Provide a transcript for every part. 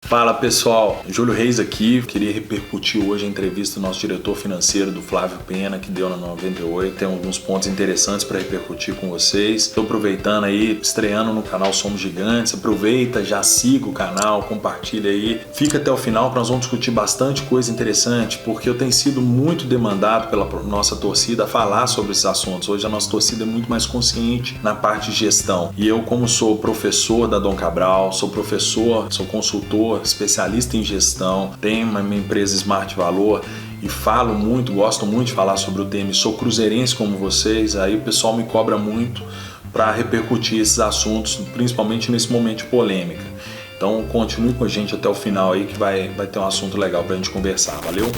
Fala pessoal, Júlio Reis aqui. Queria repercutir hoje a entrevista do nosso diretor financeiro, do Flávio Pena, que deu na 98. Tem alguns pontos interessantes para repercutir com vocês. Estou aproveitando aí, estreando no canal Somos Gigantes. Aproveita, já siga o canal, compartilha aí. Fica até o final que nós vamos discutir bastante coisa interessante, porque eu tenho sido muito demandado pela nossa torcida a falar sobre esses assuntos. Hoje a nossa torcida é muito mais consciente na parte de gestão. E eu, como sou professor da Dom Cabral, sou professor, sou consultor, especialista em gestão, tenho uma minha empresa Smart Valor e falo muito, gosto muito de falar sobre o tema, sou cruzeirense como vocês, aí o pessoal me cobra muito para repercutir esses assuntos, principalmente nesse momento de polêmica. Então continue com a gente até o final aí que vai ter um assunto legal para a gente conversar, valeu?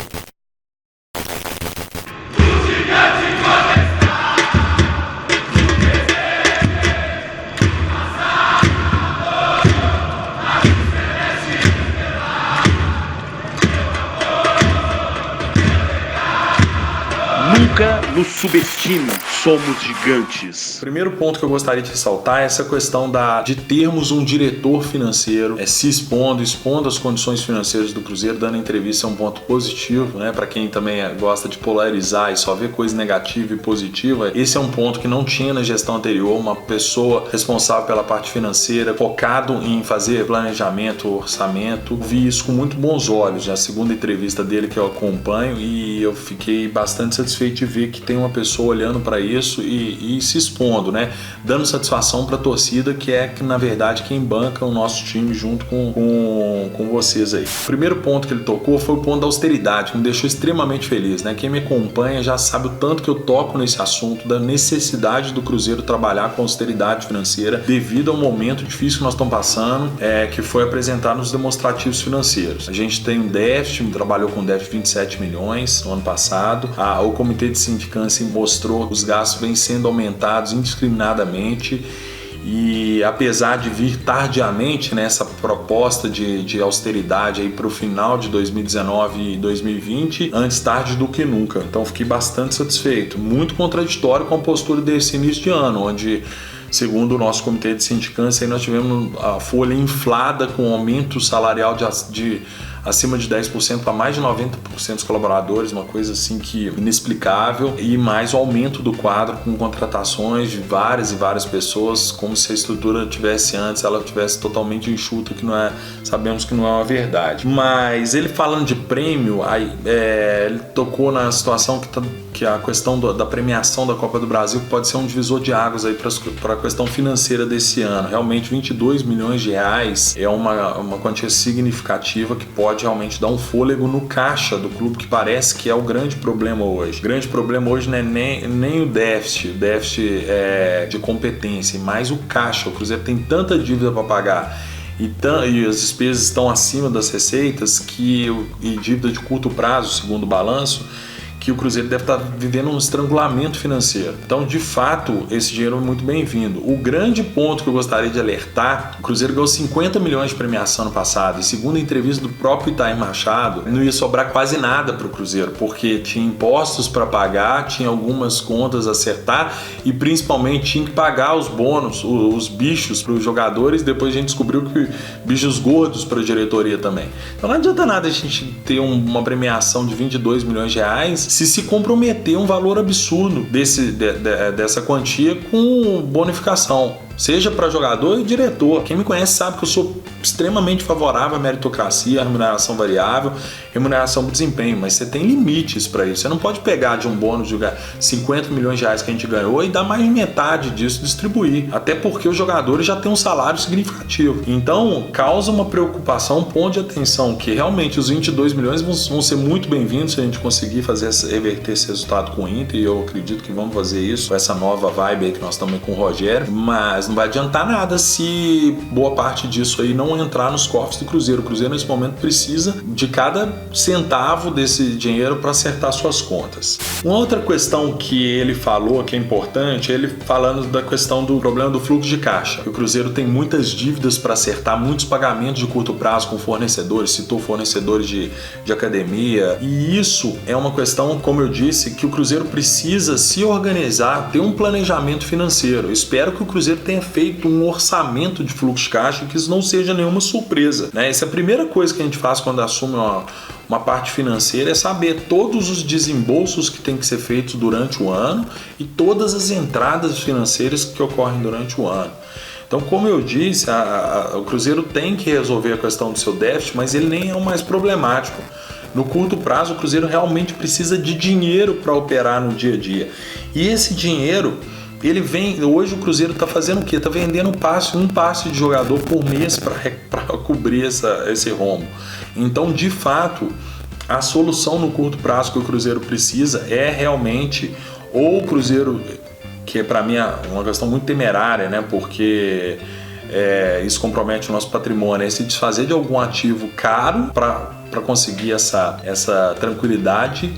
Nunca nos subestime, somos gigantes. Primeiro ponto que eu gostaria de ressaltar é essa questão de termos um diretor financeiro se expondo as condições financeiras do Cruzeiro, dando entrevista é um ponto positivo, né? Para quem também gosta de polarizar e só ver coisa negativa e positiva, esse é um ponto que não tinha na gestão anterior, uma pessoa responsável pela parte financeira, focado em fazer planejamento, orçamento. Vi isso com muito bons olhos, a segunda entrevista dele que eu acompanho, e eu fiquei bastante satisfeito de ver que tem uma pessoa olhando para isso e se expondo, né? Dando satisfação para a torcida, que na verdade quem banca o nosso time junto com vocês aí. O primeiro ponto que ele tocou foi o ponto da austeridade, que me deixou extremamente feliz, né? Quem me acompanha já sabe o tanto que eu toco nesse assunto da necessidade do Cruzeiro trabalhar com austeridade financeira devido ao momento difícil que nós estamos passando, que foi apresentado nos demonstrativos financeiros. A gente tem um déficit, trabalhou com um déficit de 27 milhões no ano passado. O Comitê de Sindicância mostrou que os gastos vêm sendo aumentados indiscriminadamente e apesar de vir tardiamente nessa proposta de austeridade para o final de 2019 e 2020, antes tarde do que nunca. Então fiquei bastante satisfeito. Muito contraditório com a postura desse início de ano, onde, segundo o nosso Comitê de Sindicância, nós tivemos a folha inflada com aumento salarial de acima de 10% para mais de 90% dos colaboradores, uma coisa assim que inexplicável, e mais o aumento do quadro com contratações de várias e várias pessoas, como se a estrutura tivesse antes, ela tivesse totalmente enxuta, que sabemos que não é uma verdade. Mas ele falando de prêmio, ele tocou na situação que a questão da premiação da Copa do Brasil pode ser um divisor de águas aí para a questão financeira desse ano. Realmente 22 milhões de reais é uma quantia significativa que pode realmente dar um fôlego no caixa do clube, que parece que é o grande problema hoje. O grande problema hoje não é nem o déficit de competência, mas o caixa. O Cruzeiro tem tanta dívida para pagar e as despesas estão acima das receitas e dívida de curto prazo, segundo o balanço, que o Cruzeiro deve estar vivendo um estrangulamento financeiro. Então, de fato, esse dinheiro é muito bem-vindo. O grande ponto que eu gostaria de alertar, o Cruzeiro ganhou 50 milhões de premiação no passado, e segundo a entrevista do próprio Itair Machado, não ia sobrar quase nada para o Cruzeiro, porque tinha impostos para pagar, tinha algumas contas a acertar e principalmente tinha que pagar os bônus, os bichos para os jogadores. Depois a gente descobriu que bichos gordos para a diretoria também. Então não adianta nada a gente ter uma premiação de 22 milhões de reais se comprometer um valor absurdo dessa quantia com bonificação, seja para jogador e diretor. Quem me conhece sabe que eu sou extremamente favorável à meritocracia, à remuneração variável, remuneração por desempenho, mas você tem limites para isso. Você não pode pegar de um bônus de 50 milhões de reais que a gente ganhou e dar mais de metade disso, distribuir, até porque os jogadores já têm um salário significativo. Então causa uma preocupação, um ponto de atenção, que realmente os 22 milhões vão ser muito bem-vindos se a gente conseguir reverter esse resultado com o Inter, e eu acredito que vamos fazer isso com essa nova vibe aí que nós estamos com o Rogério, mas não vai adiantar nada se boa parte disso aí não entrar nos cofres do Cruzeiro. O Cruzeiro nesse momento precisa de cada centavo desse dinheiro para acertar suas contas. Uma outra questão que ele falou que é importante, ele falando da questão do problema do fluxo de caixa. O Cruzeiro tem muitas dívidas para acertar, muitos pagamentos de curto prazo com fornecedores, citou fornecedores de academia, e isso é uma questão, como eu disse, que o Cruzeiro precisa se organizar, ter um planejamento financeiro. Eu espero que o Cruzeiro tenha tenha feito um orçamento de fluxo de caixa, que isso não seja nenhuma surpresa, né? Essa é a primeira coisa que a gente faz quando assume uma parte financeira, é saber todos os desembolsos que tem que ser feitos durante o ano e todas as entradas financeiras que ocorrem durante o ano. Então, como eu disse, o Cruzeiro tem que resolver a questão do seu déficit, mas ele nem é o mais problemático. No curto prazo, o Cruzeiro realmente precisa de dinheiro para operar no dia a dia. E esse dinheiro, ele vem... Hoje o Cruzeiro está fazendo o quê? Está vendendo um passe de jogador por mês para cobrir esse rombo. Então, de fato, a solução no curto prazo que o Cruzeiro precisa é realmente ou o Cruzeiro, que para mim é uma questão muito temerária, né? Porque isso compromete o nosso patrimônio, é se desfazer de algum ativo caro para conseguir essa tranquilidade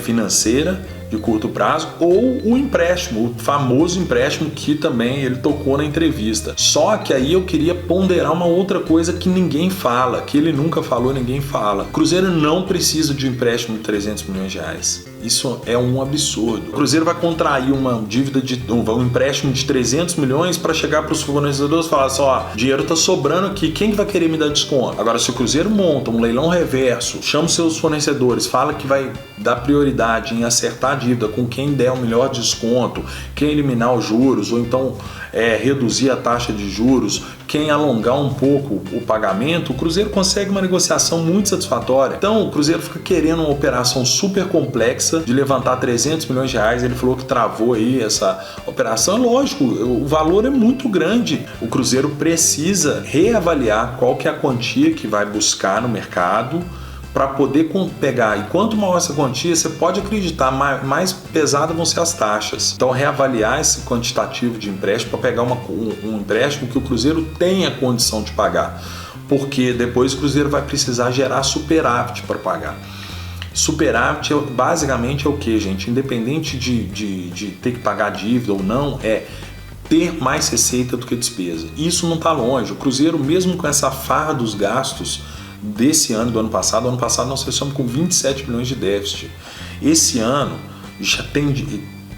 financeira de curto prazo, ou o empréstimo, o famoso empréstimo que também ele tocou na entrevista. Só que aí eu queria ponderar uma outra coisa que ninguém fala, que ele nunca falou, ninguém fala. O Cruzeiro não precisa de um empréstimo de 300 milhões de reais. Isso é um absurdo. O Cruzeiro vai contrair uma dívida um empréstimo de 300 milhões para chegar para os fornecedores e falar assim, ó, dinheiro está sobrando aqui, quem que vai querer me dar desconto? Agora, se o Cruzeiro monta um leilão reverso, chama os seus fornecedores, fala que vai dar prioridade em acertar a dívida com quem der o melhor desconto, quem eliminar os juros, ou então reduzir a taxa de juros, quem alongar um pouco o pagamento, o Cruzeiro consegue uma negociação muito satisfatória. Então o Cruzeiro fica querendo uma operação super complexa de levantar 300 milhões de reais, ele falou que travou aí essa operação. Lógico, o valor é muito grande. O Cruzeiro precisa reavaliar qual que é a quantia que vai buscar no mercado para poder pegar. E quanto maior essa quantia, você pode acreditar, mais pesada vão ser as taxas. Então, reavaliar esse quantitativo de empréstimo para pegar um empréstimo que o Cruzeiro tenha condição de pagar. Porque depois o Cruzeiro vai precisar gerar superávit para pagar. Superávit basicamente é o que, gente? Independente de ter que pagar dívida ou não, é ter mais receita do que despesa. Isso não está longe. O Cruzeiro, mesmo com essa farra dos gastos desse ano, do ano passado nós fechamos com 27 milhões de déficit. Esse ano já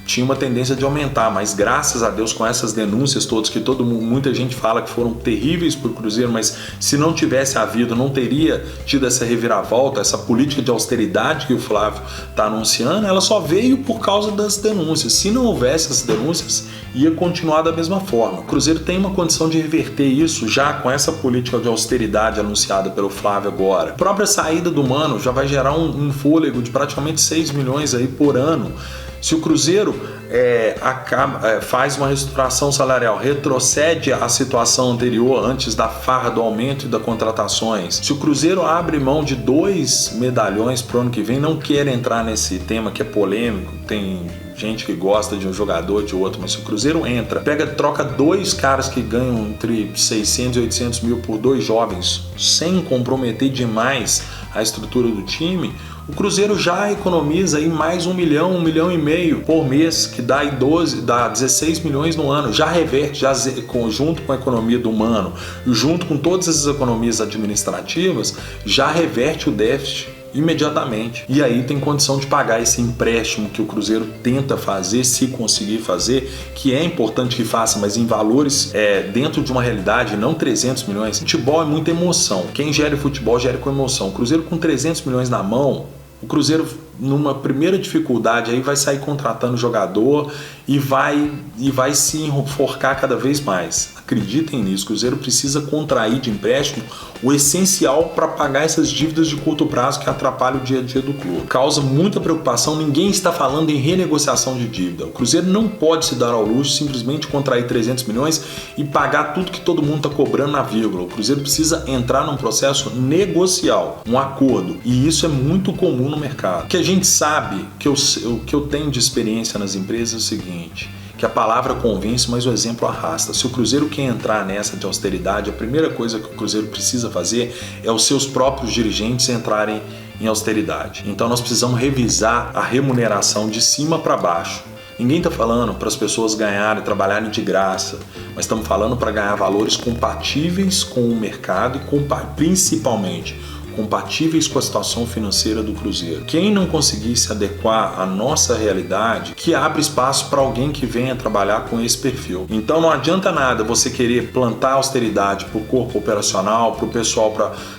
tinha uma tendência de aumentar, mas graças a Deus, com essas denúncias todas que muita gente fala que foram terríveis para o Cruzeiro, mas se não tivesse havido, não teria tido essa reviravolta, essa política de austeridade que o Flávio está anunciando, ela só veio por causa das denúncias. Se não houvesse essas denúncias, ia continuar da mesma forma. O Cruzeiro tem uma condição de reverter isso já com essa política de austeridade anunciada pelo Flávio agora. A própria saída do Mano já vai gerar um fôlego de praticamente 6 milhões aí por ano. Se o Cruzeiro faz uma reestruturação salarial, retrocede à situação anterior antes da farra do aumento e das contratações, se o Cruzeiro abre mão de 2 medalhões para o ano que vem, não quero entrar nesse tema que é polêmico, tem gente que gosta de um jogador, de outro, mas se o Cruzeiro troca 2 caras que ganham entre 600 e 800 mil por 2 jovens, sem comprometer demais a estrutura do time, o Cruzeiro já economiza aí mais 1 milhão, 1,5 milhão por mês, que dá 16 milhões no ano. Já reverte, junto com a economia do Mano, junto com todas essas economias administrativas, já reverte o déficit imediatamente. E aí tem condição de pagar esse empréstimo que o Cruzeiro tenta fazer, se conseguir fazer, que é importante que faça, mas em valores dentro de uma realidade, não 300 milhões. Futebol é muita emoção. Quem gera futebol gera com emoção. O Cruzeiro com 300 milhões na mão, o Cruzeiro, numa primeira dificuldade, aí vai sair contratando jogador e vai se enforcar cada vez mais. Acreditem nisso, o Cruzeiro precisa contrair de empréstimo o essencial para pagar essas dívidas de curto prazo que atrapalham o dia a dia do clube. Causa muita preocupação, ninguém está falando em renegociação de dívida. O Cruzeiro não pode se dar ao luxo simplesmente contrair 300 milhões e pagar tudo que todo mundo está cobrando na vírgula. O Cruzeiro precisa entrar num processo negocial, um acordo, e isso é muito comum no mercado. O que a gente sabe, o que eu tenho de experiência nas empresas é o seguinte, que a palavra convence, mas o exemplo arrasta. Se o Cruzeiro quer entrar nessa de austeridade, a primeira coisa que o Cruzeiro precisa fazer é os seus próprios dirigentes entrarem em austeridade. Então nós precisamos revisar a remuneração de cima para baixo. Ninguém está falando para as pessoas ganharem, trabalharem de graça, mas estamos falando para ganhar valores compatíveis com o mercado e principalmente compatíveis com a situação financeira do Cruzeiro. Quem não conseguir se adequar à nossa realidade, que abre espaço para alguém que venha trabalhar com esse perfil. Então não adianta nada você querer plantar austeridade para o corpo operacional, para o pessoal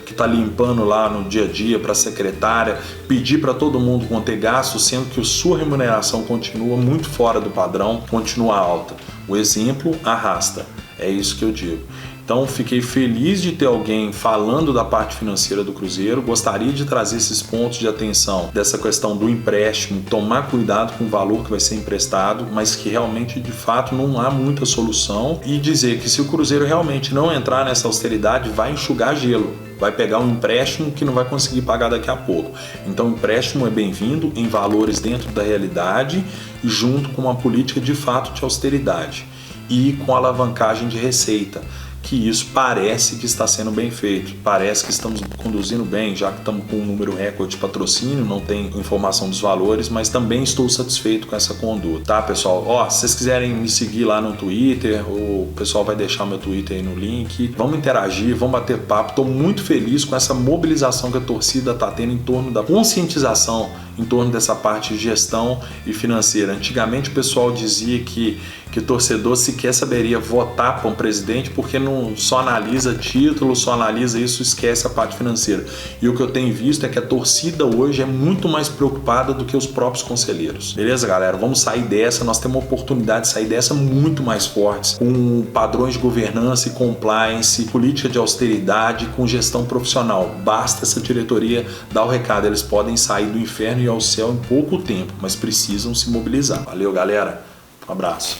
que está limpando lá no dia a dia, para a secretária, pedir para todo mundo conter gastos, sendo que a sua remuneração continua muito fora do padrão, continua alta. O exemplo arrasta. É isso que eu digo. Então, fiquei feliz de ter alguém falando da parte financeira do Cruzeiro. Gostaria de trazer esses pontos de atenção dessa questão do empréstimo, tomar cuidado com o valor que vai ser emprestado, mas que realmente, de fato, não há muita solução. E dizer que se o Cruzeiro realmente não entrar nessa austeridade, vai enxugar gelo. Vai pegar um empréstimo que não vai conseguir pagar daqui a pouco. Então, o empréstimo é bem-vindo em valores dentro da realidade, junto com uma política de fato de austeridade e com alavancagem de receita, que isso parece que está sendo bem feito, parece que estamos conduzindo bem, já que estamos com um número recorde de patrocínio, não tem informação dos valores, mas também estou satisfeito com essa conduta, tá, pessoal? Se vocês quiserem me seguir lá no Twitter, o pessoal vai deixar meu Twitter aí no link, vamos interagir, vamos bater papo. Estou muito feliz com essa mobilização que a torcida está tendo em torno da conscientização em torno dessa parte de gestão e financeira. Antigamente o pessoal dizia que o torcedor sequer saberia votar para um presidente porque não só analisa título, só analisa isso, esquece a parte financeira. E o que eu tenho visto é que a torcida hoje é muito mais preocupada do que os próprios conselheiros. Beleza, galera? Vamos sair dessa, nós temos uma oportunidade de sair dessa muito mais fortes, com padrões de governança e compliance, política de austeridade, com gestão profissional. Basta essa diretoria dar o recado, eles podem sair do inferno e ao céu em pouco tempo, mas precisam se mobilizar. Valeu, galera. Um abraço.